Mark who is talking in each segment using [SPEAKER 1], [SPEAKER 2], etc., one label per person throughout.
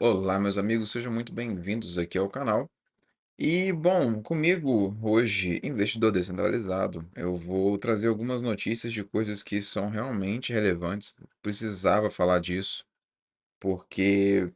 [SPEAKER 1] Olá, meus amigos, sejam muito bem-vindos aqui ao canal. E, bom, comigo hoje, investidor descentralizado, eu vou trazer algumas notícias de coisas que são realmente relevantes. Precisava falar disso, porque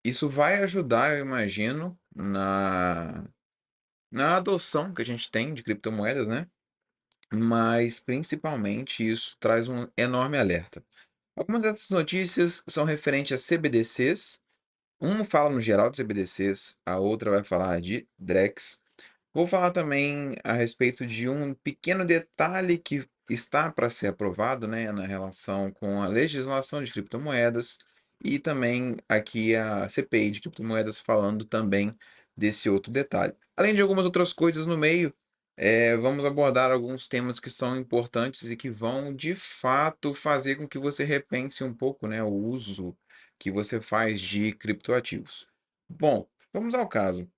[SPEAKER 1] isso vai ajudar, eu imagino, na adoção que a gente tem de criptomoedas, né? Mas, principalmente, isso traz um enorme alerta. Algumas dessas notícias são referentes a CBDCs. Um fala no geral de CBDCs, a outra vai falar de Drex. Vou falar também a respeito de um pequeno detalhe que está para ser aprovado, né, na relação com a legislação de criptomoedas e também aqui a CPI de criptomoedas falando também desse outro detalhe. Além de algumas outras coisas no meio, vamos abordar alguns temas que são importantes e que vão de fato fazer com que você repense um pouco, né, o uso que você faz de criptoativos. Bom, vamos ao caso.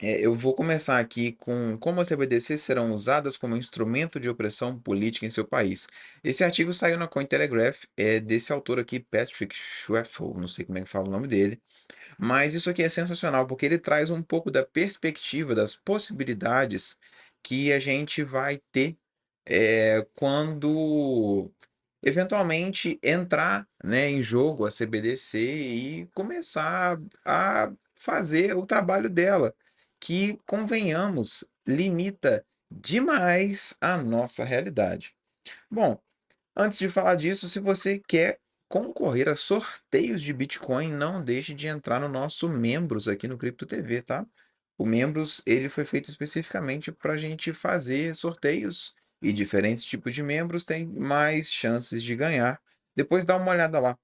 [SPEAKER 1] Eu vou começar aqui com como as CBDCs serão usadas como instrumento de opressão política em seu país. Esse artigo saiu na Cointelegraph, é desse autor aqui, Patrick Schwefel, não sei como é que fala o nome dele, mas isso aqui é sensacional porque ele traz um pouco da perspectiva das possibilidades que a gente vai ter quando eventualmente entrar, né, em jogo a CBDC e começar a fazer o trabalho dela, que, convenhamos, limita demais a nossa realidade. Bom, antes de falar disso, se você quer concorrer a sorteios de Bitcoin, não deixe de entrar no nosso Membros aqui no Cripto TV, tá? O Membros, ele foi feito especificamente para a gente fazer sorteios e diferentes tipos de membros têm mais chances de ganhar. Depois dá uma olhada lá.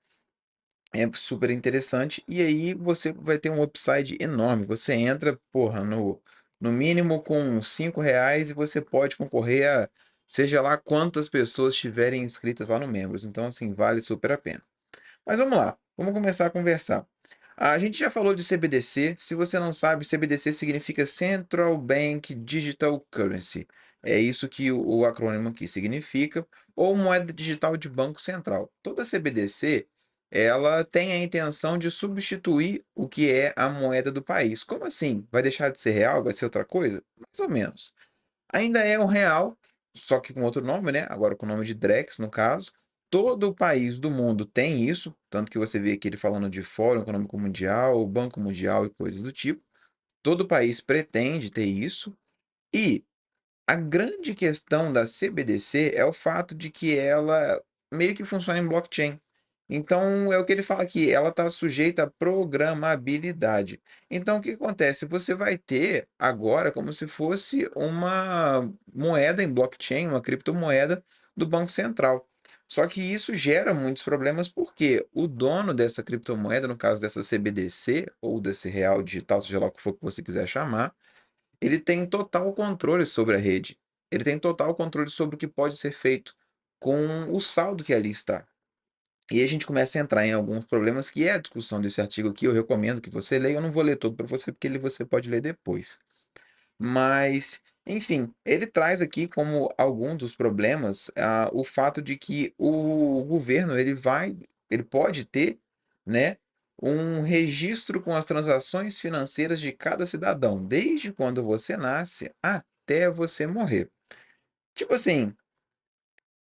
[SPEAKER 1] É super interessante. E aí você vai ter um upside enorme. Você entra, porra, no mínimo com R$ 5 e você pode concorrer a seja lá quantas pessoas estiverem inscritas lá no Membros. Então, assim, vale super a pena. Mas vamos lá, vamos começar a conversar. A gente já falou de CBDC. Se você não sabe, CBDC significa Central Bank Digital Currency. É isso que o acrônimo aqui significa, ou moeda digital de banco central. Toda CBDC, ela tem a intenção de substituir o que é a moeda do país. Como assim? Vai deixar de ser real? Vai ser outra coisa? Mais ou menos. Ainda é o real, só que com outro nome, né, agora com o nome de Drex, no caso. Todo o país do mundo tem isso, tanto que você vê aqui ele falando de Fórum Econômico Mundial, Banco Mundial e coisas do tipo. Todo país pretende ter isso. E a grande questão da CBDC é o fato de que ela meio que funciona em blockchain. Então, é o que ele fala aqui, ela está sujeita à programabilidade. Então, o que acontece? Você vai ter agora como se fosse uma moeda em blockchain, uma criptomoeda do Banco Central. Só que isso gera muitos problemas porque o dono dessa criptomoeda, no caso dessa CBDC ou desse real digital, seja lá o que for que você quiser chamar, ele tem total controle sobre a rede. Ele tem total controle sobre o que pode ser feito com o saldo que ali está. E aí a gente começa a entrar em alguns problemas que é a discussão desse artigo aqui, eu recomendo que você leia, eu não vou ler todo para você, porque ele você pode ler depois. Mas, enfim, ele traz aqui como algum dos problemas, o fato de que o governo ele pode ter, né, um registro com as transações financeiras de cada cidadão, desde quando você nasce até você morrer. Tipo assim,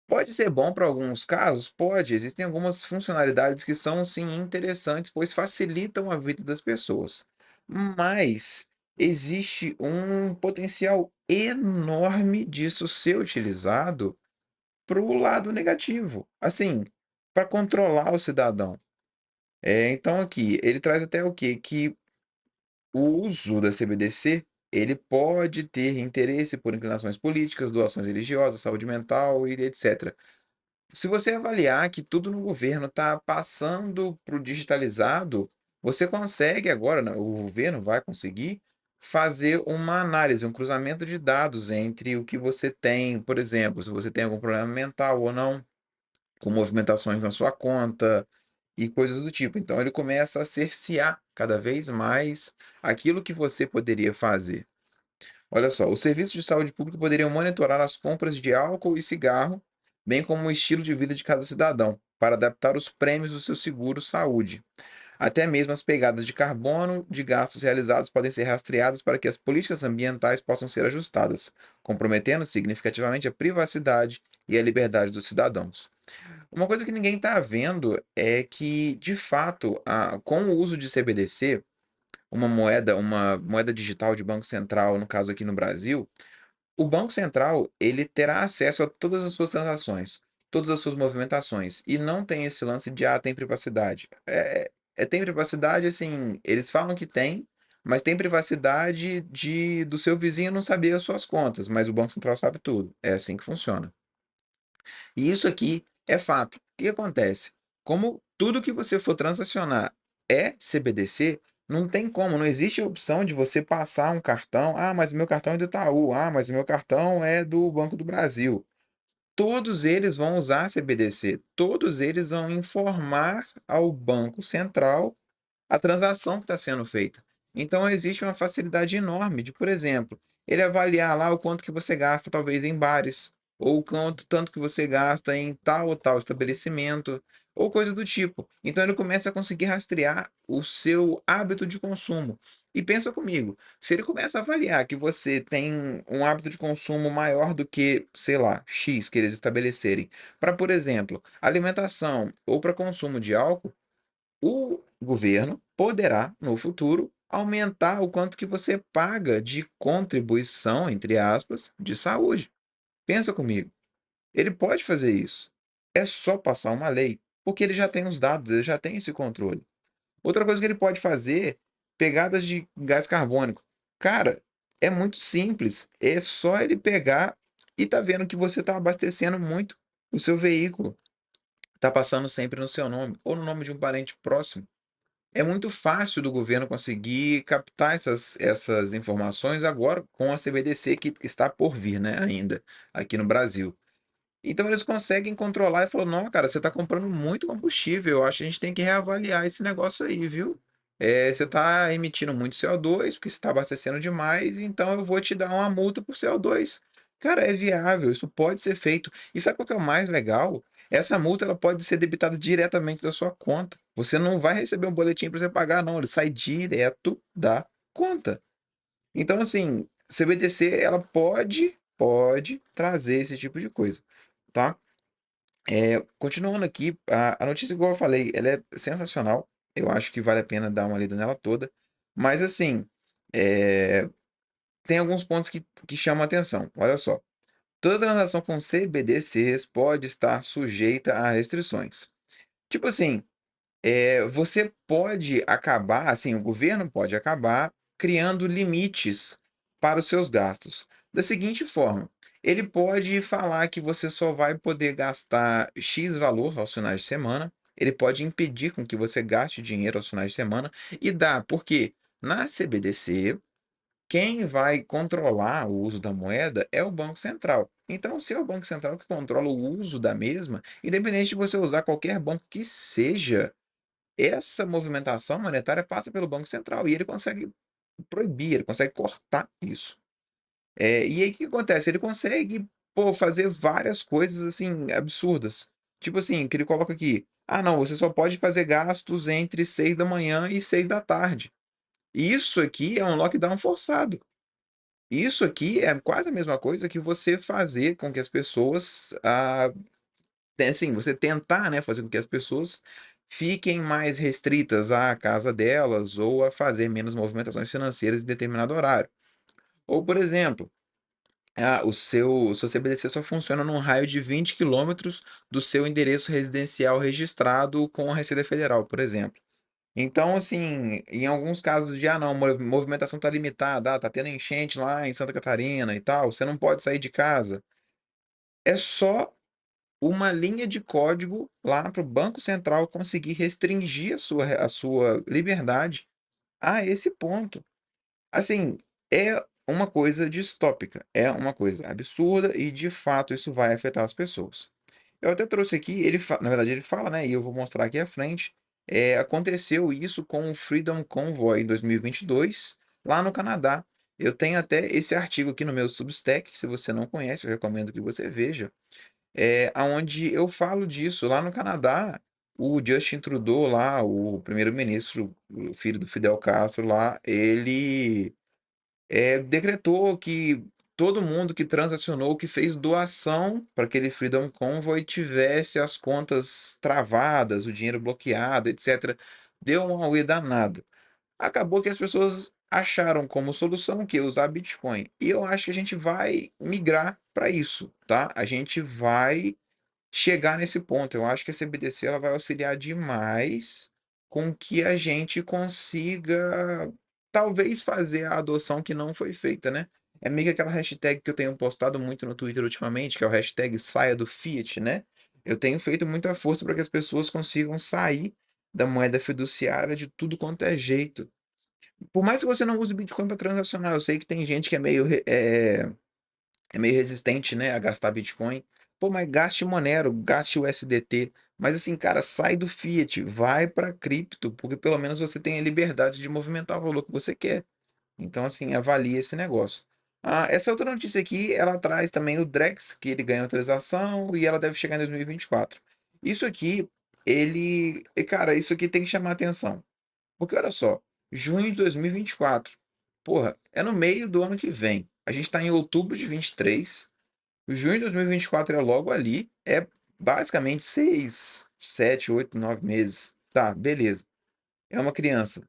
[SPEAKER 1] pode ser bom para alguns casos? Pode. Existem algumas funcionalidades que são sim interessantes, pois facilitam a vida das pessoas. Mas existe um potencial enorme disso ser utilizado para o lado negativo, assim, para controlar o cidadão. Então aqui, ele traz até o quê? Que o uso da CBDC, ele pode ter interesse por inclinações políticas, doações religiosas, saúde mental e etc. Se você avaliar que tudo no governo está passando para o digitalizado, você consegue agora, né, o governo vai conseguir fazer uma análise, um cruzamento de dados entre o que você tem, por exemplo, se você tem algum problema mental ou não, com movimentações na sua conta e coisas do tipo. Então ele começa a cercear cada vez mais aquilo que você poderia fazer. Olha só, os serviços de saúde pública poderiam monitorar as compras de álcool e cigarro, bem como o estilo de vida de cada cidadão, para adaptar os prêmios do seu seguro saúde. Até mesmo as pegadas de carbono de gastos realizados podem ser rastreadas para que as políticas ambientais possam ser ajustadas, comprometendo significativamente a privacidade e a liberdade dos cidadãos. Uma coisa que ninguém está vendo é que, de fato, com o uso de CBDC, uma moeda digital de Banco Central, no caso aqui no Brasil, o Banco Central, ele terá acesso a todas as suas transações, todas as suas movimentações, e não tem esse lance de: "Ah, tem privacidade". Tem privacidade, assim, eles falam que tem, mas tem privacidade do seu vizinho não saber as suas contas, mas o Banco Central sabe tudo. É assim que funciona. E isso aqui é fato. O que acontece? Como tudo que você for transacionar é CBDC, não tem como, não existe a opção de você passar um cartão: "Ah, mas o meu cartão é do Itaú. Ah, mas o meu cartão é do Banco do Brasil". Todos eles vão usar CBDC, todos eles vão informar ao Banco Central a transação que está sendo feita. Então existe uma facilidade enorme de, por exemplo, ele avaliar lá o quanto que você gasta talvez em bares, ou o quanto tanto que você gasta em tal ou tal estabelecimento, ou coisa do tipo. Então ele começa a conseguir rastrear o seu hábito de consumo. E pensa comigo, se ele começa a avaliar que você tem um hábito de consumo maior do que, sei lá, X que eles estabelecerem, para, por exemplo, alimentação ou para consumo de álcool, o governo poderá, no futuro, aumentar o quanto que você paga de contribuição, entre aspas, de saúde. Pensa comigo, ele pode fazer isso. É só passar uma lei, porque ele já tem os dados, ele já tem esse controle. Outra coisa que ele pode fazer, pegadas de gás carbônico. Cara, é muito simples, é só ele pegar e tá vendo que você está abastecendo muito o seu veículo, tá passando sempre no seu nome ou no nome de um parente próximo. É muito fácil do governo conseguir captar essas informações agora com a CBDC que está por vir, né, ainda, aqui no Brasil. Então eles conseguem controlar e falam: "Não, cara, você está comprando muito combustível, eu acho que a gente tem que reavaliar esse negócio aí, viu? Você está emitindo muito CO2, porque você está abastecendo demais, então eu vou te dar uma multa por CO2". Cara, é viável, isso pode ser feito. E sabe qual que é o mais legal? Essa multa ela pode ser debitada diretamente da sua conta. Você não vai receber um boletim para você pagar não, ele sai direto da conta. Então, assim, CBDC ela pode trazer esse tipo de coisa, tá? Continuando aqui, a notícia, igual eu falei, ela é sensacional. Eu acho que vale a pena dar uma lida nela toda. Mas, assim, eh, tem alguns pontos que chamam a atenção. Olha só. Toda transação com CBDCs pode estar sujeita a restrições. Tipo assim, você pode acabar, assim, o governo pode acabar criando limites para os seus gastos. Da seguinte forma, ele pode falar que você só vai poder gastar X valor aos finais de semana, ele pode impedir com que você gaste dinheiro aos finais de semana e dá, porque na CBDC, quem vai controlar o uso da moeda é o Banco Central. Então, se é o Banco Central que controla o uso da mesma, independente de você usar qualquer banco que seja, essa movimentação monetária passa pelo Banco Central e ele consegue proibir, ele consegue cortar isso. E aí o que acontece? Ele consegue, pô, fazer várias coisas, assim, absurdas. Tipo assim, que ele coloca aqui: "Ah não, você só pode fazer gastos entre 6 da manhã e 6 da tarde". Isso aqui é um lockdown forçado. Isso aqui é quase a mesma coisa que você fazer com que as pessoas, assim, você tentar, né, fazer com que as pessoas fiquem mais restritas à casa delas ou a fazer menos movimentações financeiras em determinado horário. Ou, por exemplo, o seu CBDC só funciona num raio de 20 quilômetros do seu endereço residencial registrado com a Receita Federal, por exemplo. Então, assim, em alguns casos de: "Ah, não, movimentação está limitada, tá tendo enchente lá em Santa Catarina e tal, você não pode sair de casa". É só uma linha de código lá para o Banco Central conseguir restringir a sua liberdade a esse ponto. Assim, é uma coisa distópica, é uma coisa absurda e de fato isso vai afetar as pessoas. Eu até trouxe aqui, na verdade ele fala, né, e eu vou mostrar aqui à frente, aconteceu isso com o Freedom Convoy em 2022, lá no Canadá. Eu tenho até esse artigo aqui no meu Substack, se você não conhece, eu recomendo que você veja, aonde eu falo disso. Lá no Canadá, o Justin Trudeau lá, o primeiro-ministro, o filho do Fidel Castro lá, ele decretou que todo mundo que transacionou, que fez doação para aquele Freedom Convoy tivesse as contas travadas, o dinheiro bloqueado, etc. Deu um auê danado. Acabou que as pessoas acharam como solução que usar Bitcoin. E eu acho que a gente vai migrar para isso, tá? A gente vai chegar nesse ponto. Eu acho que a CBDC ela vai auxiliar demais com que a gente consiga talvez fazer a adoção que não foi feita, né? É meio que aquela hashtag que eu tenho postado muito no Twitter ultimamente, que é o hashtag saia do Fiat, né? Eu tenho feito muita força para que as pessoas consigam sair da moeda fiduciária de tudo quanto é jeito. Por mais que você não use Bitcoin para transacionar, eu sei que tem gente que é meio resistente, né, a gastar Bitcoin. Pô, mas gaste Monero, gaste o USDT. Mas assim, cara, sai do Fiat, vai para cripto, porque pelo menos você tem a liberdade de movimentar o valor que você quer. Então, assim, avalie esse negócio. Ah, essa outra notícia aqui, ela traz também o Drex, que ele ganha autorização e ela deve chegar em 2024. Isso aqui, cara, isso aqui tem que chamar atenção. Porque olha só, junho de 2024, porra, é no meio do ano que vem. A gente está em outubro de 23. O junho de 2024 é logo ali. É basicamente 6, 7, 8, 9 meses. Tá, beleza. É uma criança.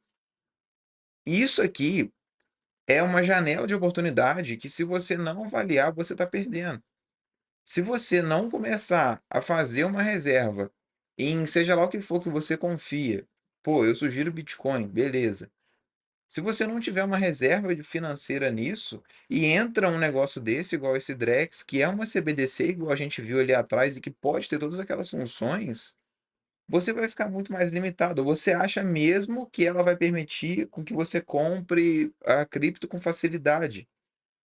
[SPEAKER 1] Isso aqui é uma janela de oportunidade que, se você não avaliar, você está perdendo. Se você não começar a fazer uma reserva em seja lá o que for que você confia, pô, eu sugiro Bitcoin, beleza. Se você não tiver uma reserva financeira nisso, e entra um negócio desse, igual esse Drex, que é uma CBDC, igual a gente viu ali atrás, e que pode ter todas aquelas funções, você vai ficar muito mais limitado. Você acha mesmo que ela vai permitir com que você compre a cripto com facilidade?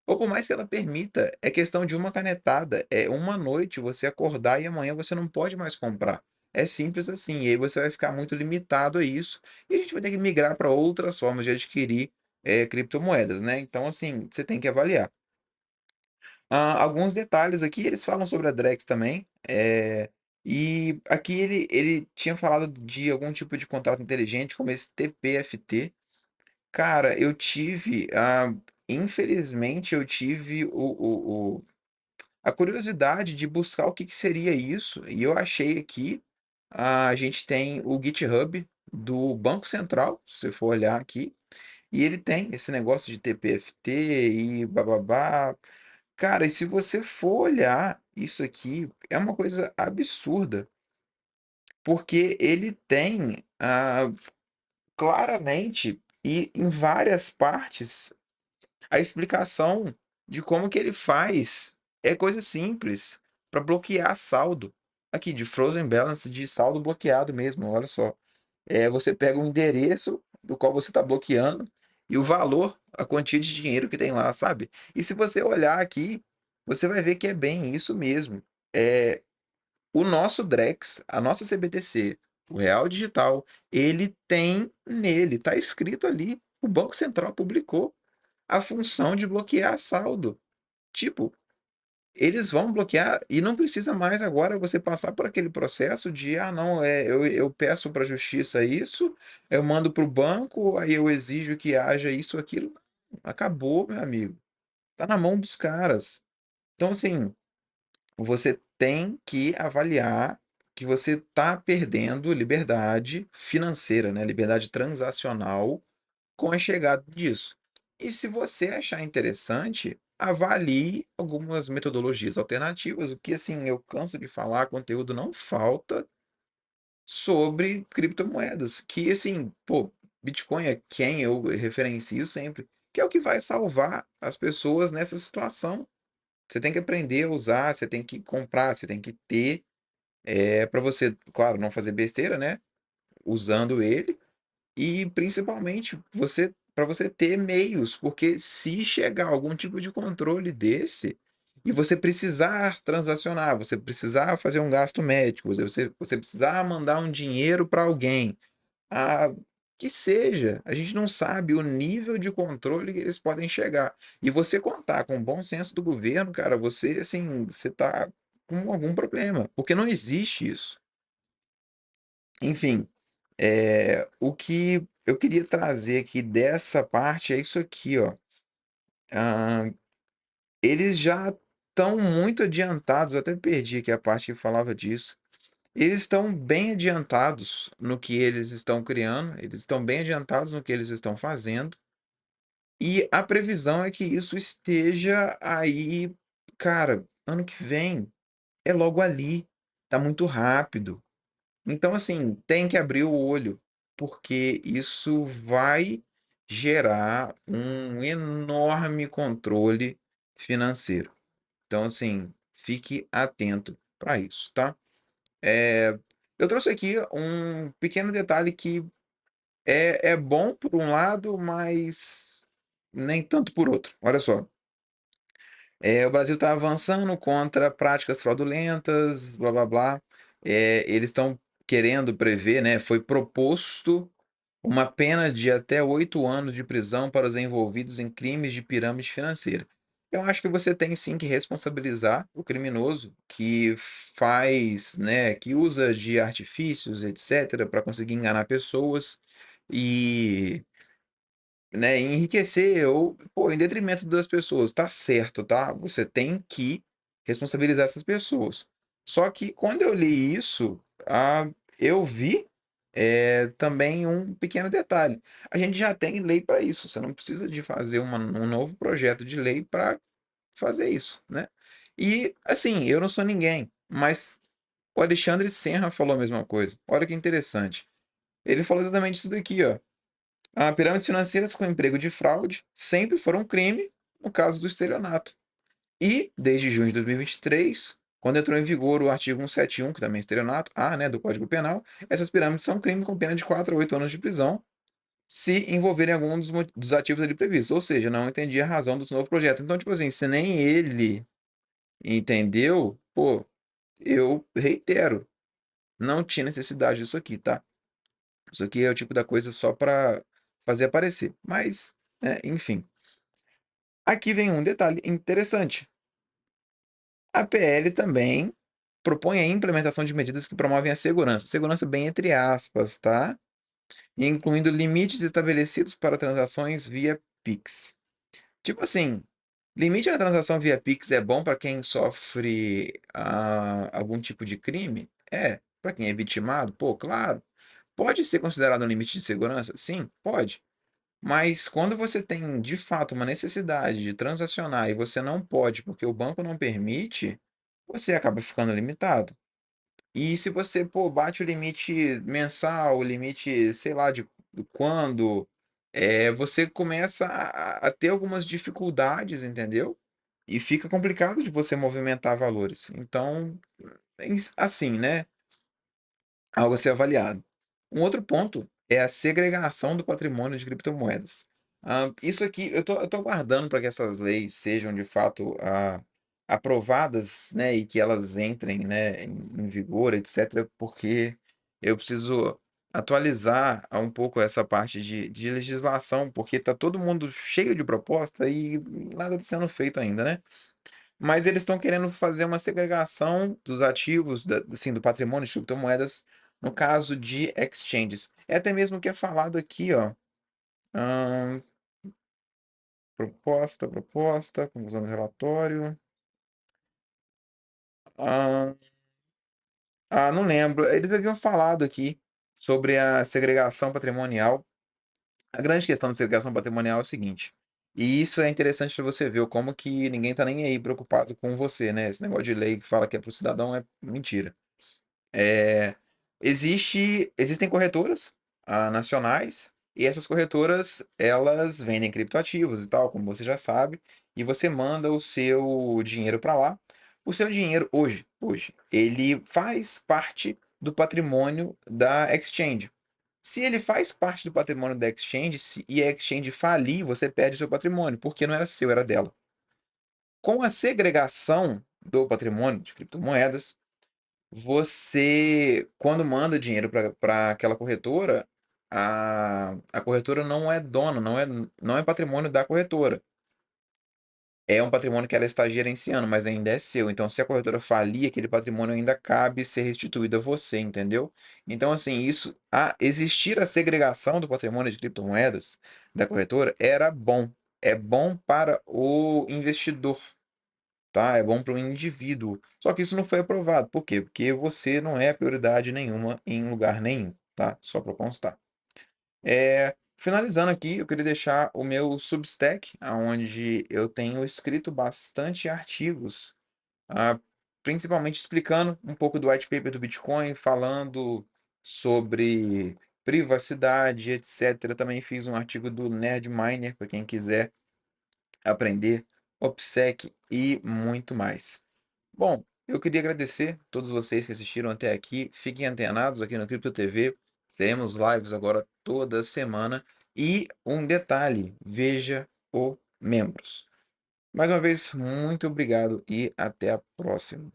[SPEAKER 1] Ou por mais que ela permita, é questão de uma canetada, é uma noite você acordar e amanhã você não pode mais comprar. É simples assim, e aí você vai ficar muito limitado a isso, e a gente vai ter que migrar para outras formas de adquirir criptomoedas, né? Então, assim, você tem que avaliar. Alguns detalhes aqui, eles falam sobre a Drex também, e aqui ele tinha falado de algum tipo de contrato inteligente, como esse TPFT. Cara, infelizmente eu tive a curiosidade de buscar o que que seria isso, e eu achei aqui, a gente tem o GitHub do Banco Central, se você for olhar aqui, e ele tem esse negócio de TPFT e bababá. Cara, e se você for olhar isso aqui, é uma coisa absurda, porque ele tem claramente e em várias partes a explicação de como que ele faz é coisa simples para bloquear saldo. Aqui, de Frozen Balance de saldo bloqueado mesmo, olha só. Você pega o endereço do qual você está bloqueando e o valor, a quantia de dinheiro que tem lá, sabe? E se você olhar aqui, você vai ver que é bem isso mesmo. É, o nosso Drex, a nossa CBTC, o Real Digital, ele tem nele, está escrito ali, o Banco Central publicou a função de bloquear saldo. Tipo, eles vão bloquear e não precisa mais agora você passar por aquele processo de, não, eu peço para a justiça isso, eu mando para o banco, aí eu exijo que haja isso, aquilo. Acabou, meu amigo. Tá na mão dos caras. Então, assim, você tem que avaliar que você está perdendo liberdade financeira, né? Liberdade transacional com a chegada disso. E se você achar interessante, avalie algumas metodologias alternativas, o que assim, eu canso de falar, conteúdo não falta sobre criptomoedas, que assim, pô, Bitcoin é quem eu referencio sempre, que é o que vai salvar as pessoas nessa situação. Você tem que aprender a usar, você tem que comprar, você tem que ter, para você, claro, não fazer besteira, né? Usando ele, e principalmente você para você ter meios, porque se chegar algum tipo de controle desse e você precisar transacionar, você precisar fazer um gasto médico, você precisar mandar um dinheiro para alguém, ah, que seja, a gente não sabe o nível de controle que eles podem chegar. E você contar com o bom senso do governo, cara, você assim, você tá com algum problema, porque não existe isso. Enfim, o que eu queria trazer aqui dessa parte é isso aqui, ó. Ah, eles já estão muito adiantados, eu até perdi aqui a parte que falava disso. Eles estão bem adiantados no que eles estão criando, eles estão bem adiantados no que eles estão fazendo, e a previsão é que isso esteja aí, cara, ano que vem, é logo ali, tá muito rápido. Então, assim, tem que abrir o olho, porque isso vai gerar um enorme controle financeiro. Então, assim, fique atento para isso, tá? Eu trouxe aqui um pequeno detalhe que é bom por um lado, mas nem tanto por outro. Olha só. O Brasil está avançando contra práticas fraudulentas, blá blá blá. Eles estão querendo prever, né? Foi proposto uma pena de até 8 anos de prisão para os envolvidos em crimes de pirâmide financeira. Eu acho que você tem sim que responsabilizar o criminoso que faz, né, que usa de artifícios, etc., para conseguir enganar pessoas e, né, enriquecer ou, pô, em detrimento das pessoas. Tá certo, tá? Você tem que responsabilizar essas pessoas. Só que quando eu li isso, eu vi também um pequeno detalhe. A gente já tem lei para isso. Você não precisa de fazer um novo projeto de lei para fazer isso, né? E assim, eu não sou ninguém, mas o Alexandre Serra falou a mesma coisa. Olha que interessante. Ele falou exatamente isso daqui, ó. Pirâmides financeiras com emprego de fraude sempre foram um crime no caso do estelionato. E, desde junho de 2023, quando entrou em vigor o artigo 171, que também é estelionato, né, do Código Penal, essas pirâmides são crime com pena de 4 a 8 anos de prisão se envolverem algum dos ativos ali previstos. Ou seja, não entendi a razão do novo projeto. Então, tipo assim, se nem ele entendeu, pô, eu reitero, não tinha necessidade disso aqui, tá? Isso aqui é o tipo da coisa só para fazer aparecer. Mas, enfim. Aqui vem um detalhe interessante. A PL também propõe a implementação de medidas que promovem a segurança. Segurança bem entre aspas, tá? Incluindo limites estabelecidos para transações via Pix. Tipo assim, limite na transação via Pix é bom para quem sofre algum tipo de crime? É. Para quem é vitimado? Pô, claro. Pode ser considerado um limite de segurança? Sim, pode. Mas quando você tem de fato uma necessidade de transacionar e você não pode porque o banco não permite, você acaba ficando limitado. E se você, pô, bate o limite mensal, o limite, sei lá, de quando, você começa a ter algumas dificuldades, entendeu? E fica complicado de você movimentar valores. Então, assim, né? Algo a ser avaliado. Um outro ponto é a segregação do patrimônio de criptomoedas. Isso aqui, eu tô aguardando para que essas leis sejam de fato aprovadas, né, e que elas entrem, né, em vigor, etc., porque eu preciso atualizar um pouco essa parte de legislação, porque está todo mundo cheio de proposta e nada está sendo feito ainda, né? Mas eles estão querendo fazer uma segregação dos ativos, assim, do patrimônio de criptomoedas, no caso de exchanges. É até mesmo o que é falado aqui, ó. Ahn, conclusão do relatório. Ah, não lembro. Eles haviam falado aqui sobre a segregação patrimonial. A grande questão da segregação patrimonial é o seguinte, e isso é interessante para você ver como que ninguém tá nem aí preocupado com você, né? Esse negócio de lei que fala que é pro cidadão é mentira. É, existem corretoras nacionais e essas corretoras elas vendem criptoativos e tal, como você já sabe, e você manda o seu dinheiro para lá. O seu dinheiro hoje, ele faz parte do patrimônio da exchange. Se ele faz parte do patrimônio da exchange e a exchange falir, você perde o seu patrimônio, porque não era seu, era dela. Com a segregação do patrimônio de criptomoedas, você, quando manda dinheiro para aquela corretora, a corretora não é dona, não é patrimônio da corretora. É um patrimônio que ela está gerenciando, mas ainda é seu. Então, se a corretora falir, aquele patrimônio ainda cabe ser restituído a você, entendeu? Então, assim, existir a segregação do patrimônio de criptomoedas da corretora era bom. É bom para o investidor, tá? É bom para o indivíduo. Só que isso não foi aprovado. Por quê? Porque você não é prioridade nenhuma em lugar nenhum, tá? Só para constar. Finalizando aqui, eu queria deixar o meu Substack, aonde eu tenho escrito bastante artigos, ah, principalmente explicando um pouco do white paper do Bitcoin, falando sobre privacidade, etc. Também fiz um artigo do Nerd Miner, para quem quiser aprender, OPSEC e muito mais. Bom, eu queria agradecer a todos vocês que assistiram até aqui. Fiquem antenados aqui no Cripto TV. Teremos lives agora toda semana. E um detalhe, veja o membros. Mais uma vez, muito obrigado e até a próxima.